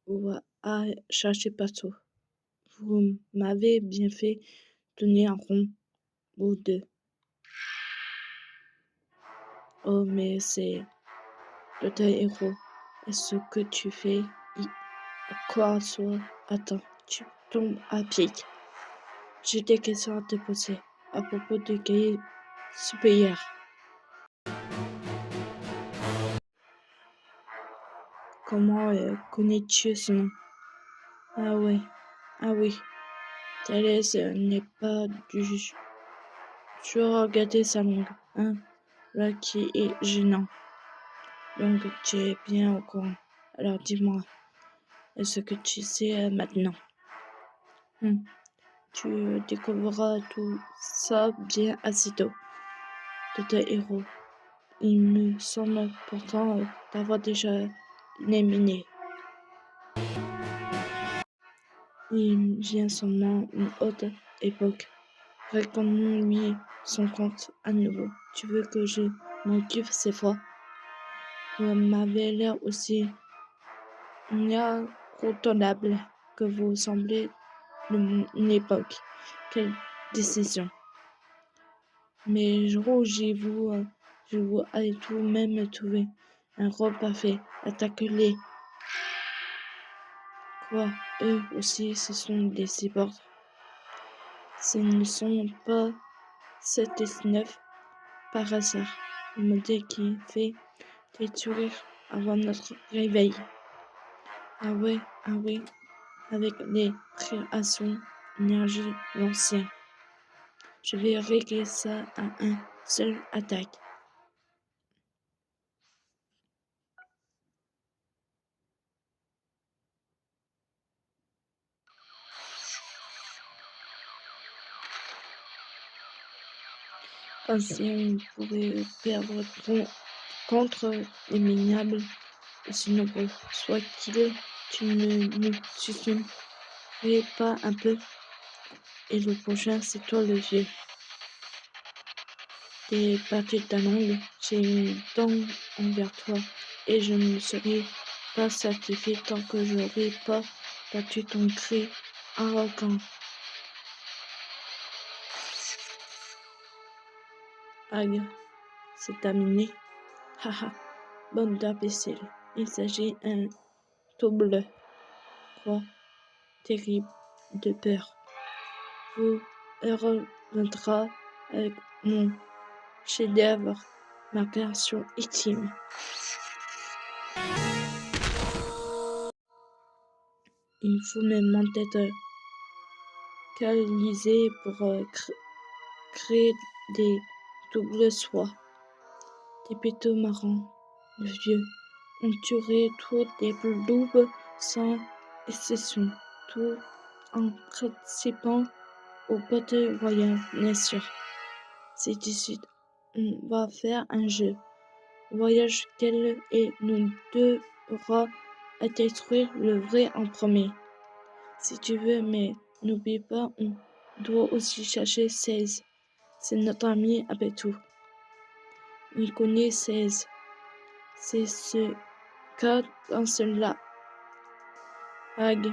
ou à chercher partout. Vous m'avez bien fait donner un rond ou deux. Oh, mais c'est Docteur Héros. Est-ce que tu fais quoi soit attends, tu tombes à pic. J'ai des questions à te poser à propos du cahier supérieur. Comment connais-tu ce nom? Ah oui. Thérèse n'est pas du genre regarder sa langue, hein, là qui est gênant. Donc tu es bien au courant. Alors dis-moi, est-ce que tu sais maintenant? Tu découvriras tout ça bien assez tôt. Docteur Héros, il me semble pourtant d'avoir déjà éliminé. Il vient seulement une autre époque. Raconte-lui son conte à nouveau. Tu veux que je m'occupe cette fois? Vous m'avez l'air aussi incontournable que vous semblez de mon époque. Quelle décision! Mais je rougis-vous, je vous ai tout de même trouvé un rôle parfait. Attaquez-les. Quoi? Eux aussi, ce sont des cyborgs. Ce ne sont pas 79 par hasard. Le modèle qui fait détruire avant notre réveil. Ah oui, avec les créations énergie l'ancien. Je vais régler ça à un seul attaque. Ainsi, on pourrait perdre contre les minables aussi nombreux. Soit qu'il, tu ne nous suffisais pas un peu. Et le prochain, c'est toi le vieux. T'es parti de ta langue, j'ai une dent envers toi, et je ne serai pas satisfait tant que je n'aurai pas battu ton cri arrogant. Aïe, c'est terminé. Haha, bande d'imbéciles. Il s'agit d'un double. Quoi? Terrible de peur. Vous reviendra avec mon chef-d'œuvre, ma création ultime. Il faut même en tête canalisée pour créer des doubles soies. Des pétaux marrons, le vieux, ont tué tous les loups sans exception, tout en participant au Battle Royale, bien sûr. C'est d'ici, on va faire un jeu. Voyage quel et nous devra à détruire le vrai en premier. Si tu veux, mais n'oublie pas, on doit aussi chercher 16. C'est notre ami après tout. Il connaît 16. C'est ce cas dans celui-là. Hag.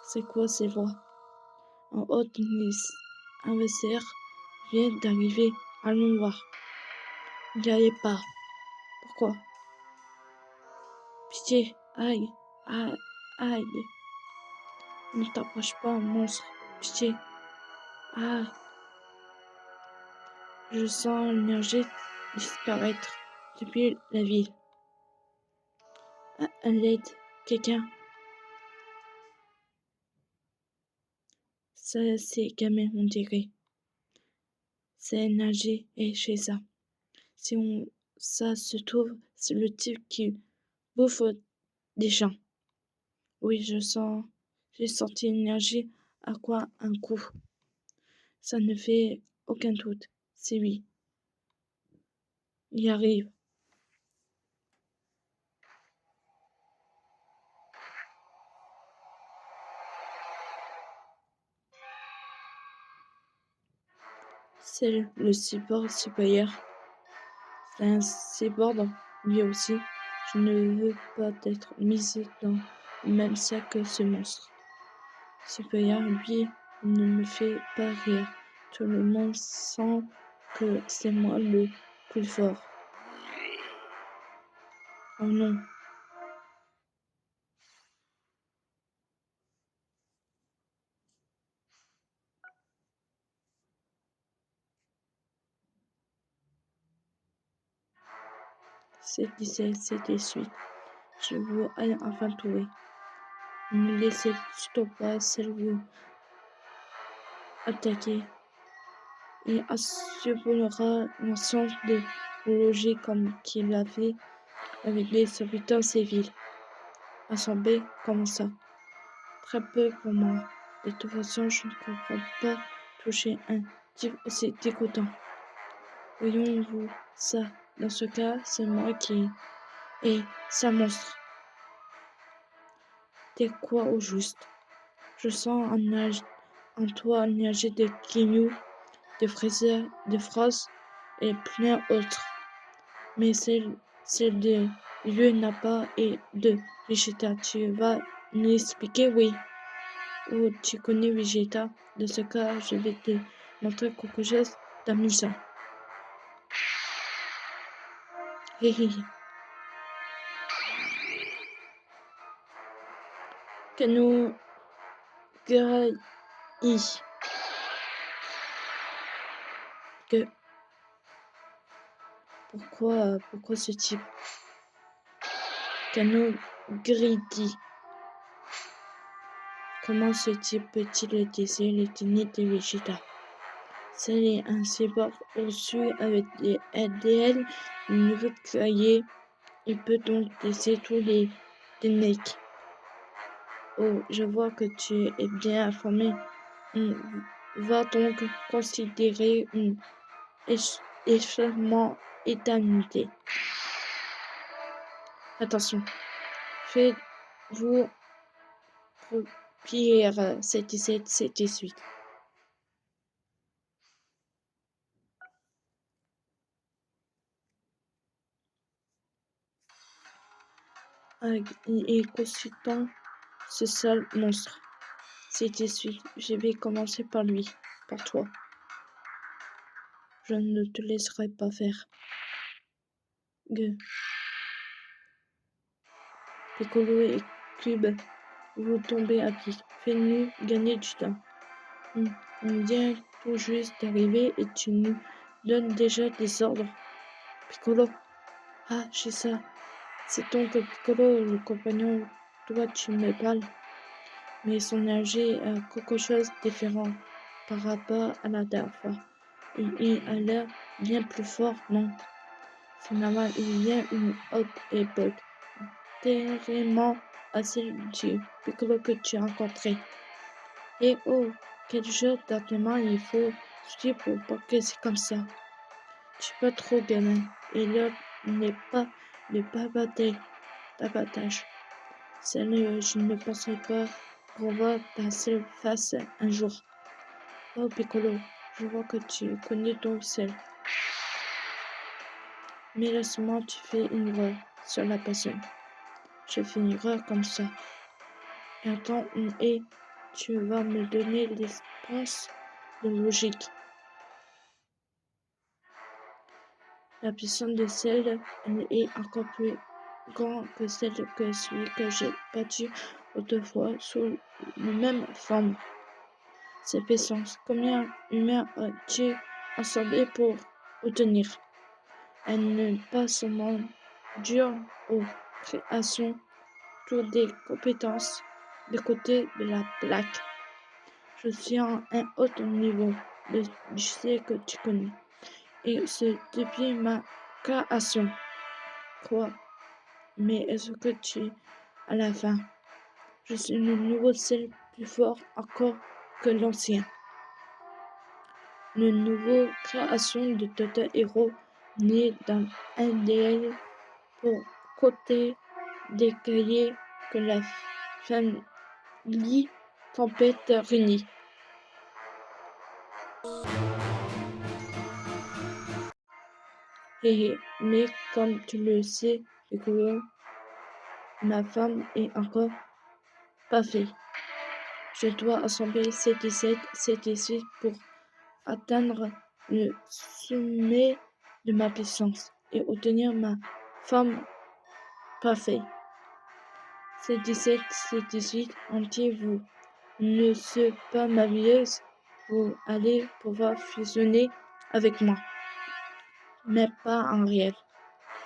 C'est quoi ces voix? En haute liste. Un adversaire vient d'arriver. Allons voir. N'y allez pas. Pourquoi? Pitié. Aïe. Aïe. Ne t'approche pas, monstre. Pitié. Ah. Je sens l'énergie disparaître depuis la ville. À l'aide, quelqu'un. Ça, c'est gamin, on dirait. C'est énergie et chez ça. Si on, ça se trouve, c'est le type qui bouffe des gens. Oui, j'ai senti l'énergie à quoi un coup. Ça ne fait aucun doute. C'est lui. Il arrive. C'est le cyborg supérieur. C'est un cyborg, lui aussi. Je ne veux pas être mise dans le même sac que ce monstre. Super, lui, ne me fait pas rire. Tout le monde sent que c'est moi le plus fort. Oh non. C'est 17, c'est 18. Je vous ai enfin trouvé. Ne laissez surtout pas celle vous attaquer. Il assurera un sens de logique comme qu'il a fait avec les habitants civils. Assemblée comme ça. Très peu pour moi. De toute façon, je ne comprends pas toucher un type aussi dégoûtant. Voyons-vous ça. Dans ce cas, c'est moi qui est ça monstre. T'es quoi au juste? Je sens en toi un nuage de guignols, de fraisiers, de fraises et plein d'autres. Mais celle de lieu n'a pas et de Vegeta. Tu vas m'expliquer, oui. Oh, tu connais Vegeta. Dans ce cas, je vais te montrer quelque chose d'amusant. Hé hé hé. Kano Garai. Que pourquoi ce type? Kano Gridi. Comment ce type peut-il utiliser les techniques de Vegeta? C'est un cyborg reçu avec des ADN nouveau créé. Il peut donc tester tous les techniques. Oh, je vois que tu es bien informé. On va donc considérer une extrêmement éternité. Attention, faites-vous Pierre 77, 78. Et consultant ce sale monstre. 78. Je vais commencer par lui, par toi. Je ne te laisserai pas faire. Piccolo et Cube, vous tombez à pic. Fais-nous gagner du temps. On vient tout juste d'arriver et tu nous donnes déjà des ordres. Piccolo. Ah, c'est ça. C'est donc Piccolo, le compagnon. Toi, tu me parles. Mais son énergie est quelque chose de différent par rapport à la dernière fois. Il a l'air bien plus fort, non? Finalement, il y a une autre époque, tellement à celle du Piccolo que tu as rencontré. Et oh, quel jeu d'entraînement il faut suivre pour progresser comme ça. Tu es pas trop gamin, et l'heure n'est pas le d'abattage. Sérieux, je ne pensais pas revoir ta seule face un jour. Oh Piccolo, je vois que tu connais ton sel. Mais laisse-moi, tu fais une erreur sur la personne. Je fais une erreur comme ça. Et attends, et tu vas me donner l'espace de logique. La puissance de celle elle est encore plus grande que celle que celui que j'ai battu autrefois sous la même forme. Cette puissance, combien humain as-tu assemblé pour obtenir? Elle n'est pas seulement dure aux créations, toutes des compétences de côté de la plaque. Je suis à un autre niveau, je sais que tu connais. Et c'est depuis ma création. Quoi? Mais est-ce que tu à la fin? Je suis le nouveau sel plus fort encore que l'ancien. Le nouveau création de Total Hero né dans un DL pour côté des cahiers que la famille tempête réunit. Mais comme tu le sais, Piccolo, ma forme est encore parfaite. Je dois assembler ces 17 pour atteindre le sommet de ma puissance et obtenir ma forme parfaite. Ces 18 entiers, vous ne sont pas merveilleuses. Vous allez pouvoir fusionner avec moi, mais pas en réel.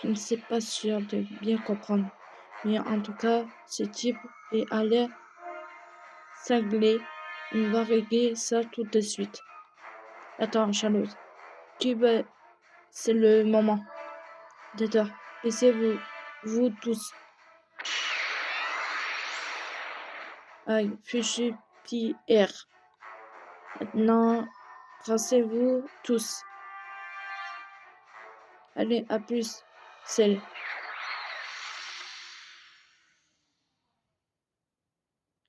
Je ne suis pas sûr de bien comprendre, mais en tout cas, ce type est à l'air cinglé. On va régler ça tout de suite. Attends, Charlotte, c'est le moment. D'accord, laissez-vous, vous tous. Aïe, fichu Pierre. Maintenant, brassez-vous tous. Allez, à plus, celle.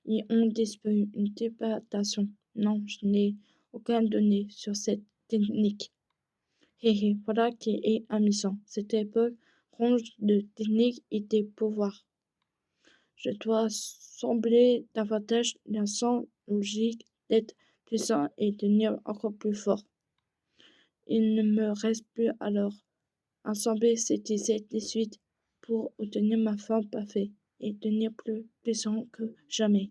Ils ont disparu. Une interprétation. Non, je n'ai aucune donnée sur cette technique. Hé hé, voilà qui est amusant. Cette époque ronge de technique et de pouvoir. Je dois sembler davantage d'un sens logique d'être puissant et devenir encore plus fort. Il ne me reste plus alors assembler ces 18 pour obtenir ma forme parfaite et devenir plus puissant que jamais.